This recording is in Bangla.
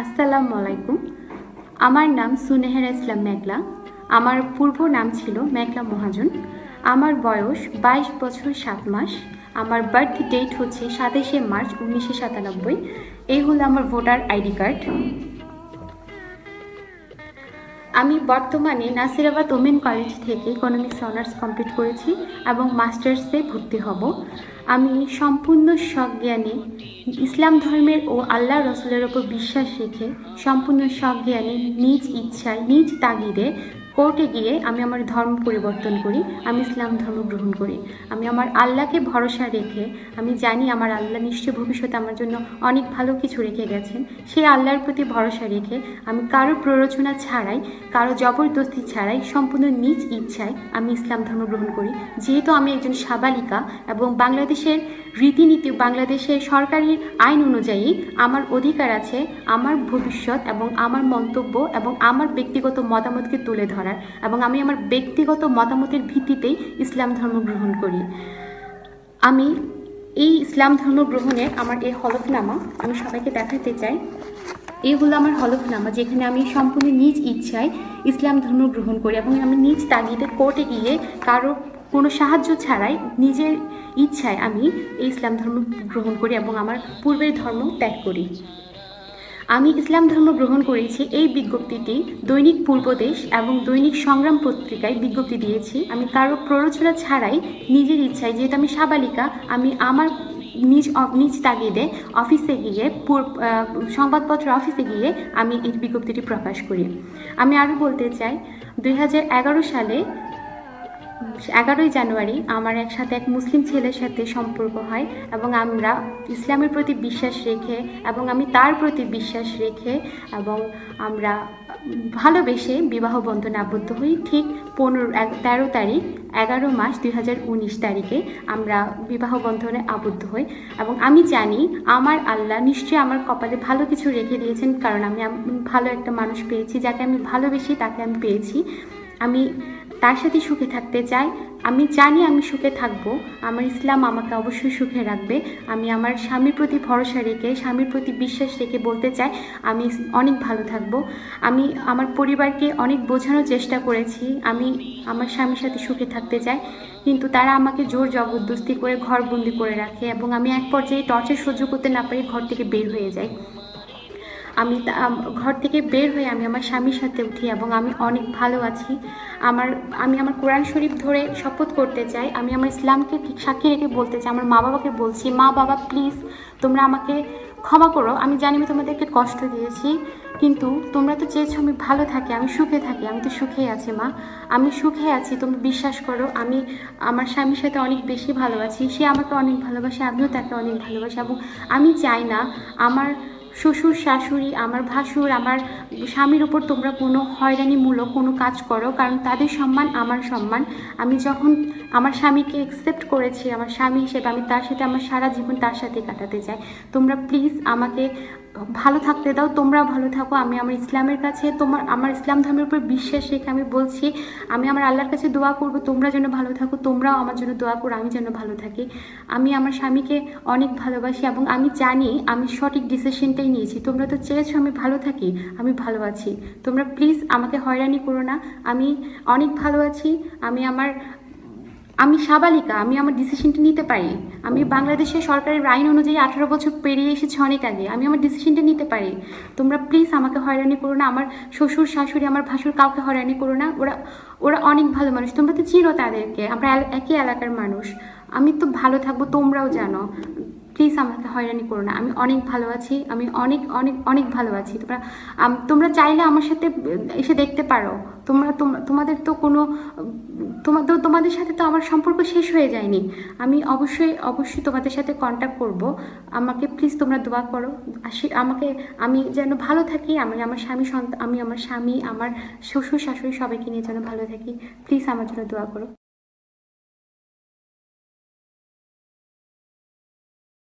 আসসালামু আলাইকুম। আমার নাম সুনেহেরা ইসলাম মেঘলা। আমার পূর্ব নাম ছিল মেঘলা মহাজন। আমার বয়স 22 বছর 7 মাস। আমার বার্থ ডেট হচ্ছে 27শে মার্চ 1997। এই হলো আমার ভোটার আইডি কার্ড। আমি বর্তমানে নাসিরাবাদ ওমেন কলেজ থেকে ইকোনমিক্স অনার্স কমপ্লিট করেছি এবং মাস্টার্সে ভর্তি হব। আমি সম্পূর্ণ সজ্ঞানে ইসলাম ধর্মের ও আল্লাহ রসুলের ওপর বিশ্বাস রেখে সম্পূর্ণ সজ্ঞানে নিজ ইচ্ছায় নিজ তাগিদে কোর্টে গিয়ে আমি আমার ধর্ম পরিবর্তন করি। আমি ইসলাম ধর্ম গ্রহণ করি। আমি আমার আল্লাহকে ভরসা রেখে আমি জানি আমার আল্লাহ নিশ্চয় ভবিষ্যতে আমার জন্য অনেক ভালো কিছু রেখে গেছেন। সেই আল্লাহর প্রতি ভরসা রেখে আমি কারো প্ররোচনা ছাড়াই কারো জবরদস্তি ছাড়াই সম্পূর্ণ নিজ ইচ্ছায় আমি ইসলাম ধর্ম গ্রহণ করি। যেহেতু আমি একজন সাবালিকা এবং বাংলাদেশের রীতিনীতি বাংলাদেশের সরকারি আইন অনুযায়ী আমার অধিকার আছে আমার ভবিষ্যৎ এবং আমার মন্তব্য এবং আমার ব্যক্তিগত মতামতকে তুলে ধরার, এবং আমি আমার ব্যক্তিগত মতামতের ভিত্তিতেই ইসলাম ধর্ম গ্রহণ করি। আমি এই ইসলাম ধর্ম গ্রহণের আমার এই হলফনামা আমি সবাইকে দেখাতে চাই। এই হলো আমার হলফনামা, যেখানে আমি সম্পূর্ণ নিজ ইচ্ছায় ইসলাম ধর্ম গ্রহণ করি এবং আমি নিজ তাগিদে কোর্টে গিয়ে কারো কোনো সাহায্য ছাড়াই নিজের ইচ্ছায় আমি এই ইসলাম ধর্ম গ্রহণ করি এবং আমার পূর্বের ধর্ম ত্যাগ করি। আমি ইসলাম ধর্ম গ্রহণ করেছি এই বিজ্ঞপ্তিটি দৈনিক পূর্বদেশ এবং দৈনিক সংগ্রাম পত্রিকায় বিজ্ঞপ্তি দিয়েছি। আমি কারো প্ররোচনা ছাড়াই নিজের ইচ্ছায়, যেহেতু আমি সাবালিকা, আমি আমার নিজ তাগিদে অফিসে গিয়ে সংবাদপত্র অফিসে গিয়ে আমি এই বিজ্ঞপ্তিটি প্রকাশ করি। আমি আরও বলতে চাই, 2011 সালে 11ই জানুয়ারি আমার একসাথে এক মুসলিম ছেলের সাথে সম্পর্ক হয় এবং আমরা ইসলামের প্রতি বিশ্বাস রেখে এবং আমি তার প্রতি বিশ্বাস রেখে এবং আমরা ভালোবেসে বিবাহ বন্ধনে আবদ্ধ হই। ঠিক 13 তারিখ 11 মাস 2019 তারিখে আমরা বিবাহ বন্ধনে আবদ্ধ হই এবং আমি জানি আমার আল্লাহ নিশ্চয়ই আমার কপালে ভালো কিছু রেখে দিয়েছেন, কারণ আমি ভালো একটা মানুষ পেয়েছি, যাকে আমি ভালোবেসি তাকে আমি পেয়েছি। আমি তার সাথে সুখে থাকতে চাই। আমি জানি আমি সুখে থাকবো। আমার ইসলাম আমাকে অবশ্যই সুখে রাখবে। আমি আমার স্বামীর প্রতি ভরসা রেখে স্বামীর প্রতি বিশ্বাস রেখে বলতে চাই আমি অনেক ভালো থাকবো। আমি আমার পরিবারকে অনেক বোঝানোর চেষ্টা করেছি আমি আমার স্বামীর সাথে সুখে থাকতে চাই, কিন্তু তারা আমাকে জোর জবরদস্তি করে ঘরবন্দি করে রাখে এবং আমি এক পর্যায়ে টর্চার সহ্য করতে না পারি ঘর থেকে বের হয়ে যাই। আমি ঘর থেকে বের হয়ে আমি আমার স্বামীর সাথে উঠি এবং আমি অনেক ভালো আছি। আমি আমার কোরআন শরীফ ধরে শপথ করতে চাই। আমি আমার ইসলামকে সাক্ষী রেখে বলতে চাই, আমার মা বাবাকে বলছি, মা বাবা প্লিজ তোমরা আমাকে ক্ষমা করো। আমি জানি আমি তোমাদেরকে কষ্ট দিয়েছি, কিন্তু তোমরা তো চেয়েছো আমি ভালো থাকি, আমি সুখে থাকি। আমি তো সুখেই আছি মা, আমি সুখে আছি, তুমি বিশ্বাস করো। আমি আমার স্বামীর সাথে অনেক বেশি ভালো আছি, সে আমাকে অনেক ভালোবাসে, আমিও তাকে অনেক ভালোবাসি এবং আমি চাই না আমার শ্বশুর শাশুড়ি আমার ভাসুর আমার স্বামীর উপর তোমরা কোনো হয়রানিমূলক কোনো কাজ করো, কারণ তাদের সম্মান আমার সম্মান। আমি যখন আমার স্বামীকে অ্যাকসেপ্ট করেছি আমার স্বামী হিসেবে, আমি তার সাথে আমার সারা জীবন তার সাথে কাটাতে চাই। তোমরা প্লিজ আমাকে ভালো থাকতে দাও, তোমরা ভালো থাকো। আমি আমার ইসলামের কাছে আমার ইসলাম ধর্মের উপর বিশ্বাস রেখে আমি বলছি, আমি আমার আল্লাহর কাছে দোয়া করব তোমরা যেন ভালো থাকো, তোমরাও আমার জন্য দোয়া করো আমি যেন ভালো থাকি। আমি আমার স্বামীকে অনেক ভালোবাসি এবং আমি জানি আমি সঠিক ডিসিশনটাই নিয়েছি। তোমরা তো চেয়েছো আমি ভালো থাকি, আমি ভালো আছি। তোমরা প্লিজ আমাকে হয়রানি করো না, আমি অনেক ভালো আছি। আমি সাবালিকা, আমি আমার ডিসিশনটা নিতে পারি। আমি বাংলাদেশের সরকারের আইন অনুযায়ী 18 বছর পেরিয়ে এসেছি অনেক আগে, আমি আমার ডিসিশনটা নিতে পারি। তোমরা প্লিজ আমাকে হয়রানি করো না, আমার শ্বশুর শাশুড়ি আমার ভাসুর কাউকে হয়রানি করো না। ওরা অনেক ভালো মানুষ, তোমরা তো চিনো তাদেরকে, আমরা একই এলাকার মানুষ। আমি তো ভালো থাকবো, তোমরাও জানো। প্লিজ আমাকে হয়রানি করো না, আমি অনেক ভালো আছি, আমি অনেক অনেক অনেক ভালো আছি। তোমরা চাইলে আমার সাথে এসে দেখতে পারো। তোমাদের তো কোনো তোমাদের সাথে তো আমার সম্পর্ক শেষ হয়ে যায়নি। আমি অবশ্যই অবশ্যই তোমাদের সাথে কন্ট্যাক্ট করব। আমাকে প্লিজ তোমরা দোয়া করো আমি যেন ভালো থাকি, আমি আমার স্বামী আমার শ্বশুর শাশুড়ি সবাইকে নিয়ে যেন ভালো থাকি। প্লিজ আমার জন্য দোয়া করো।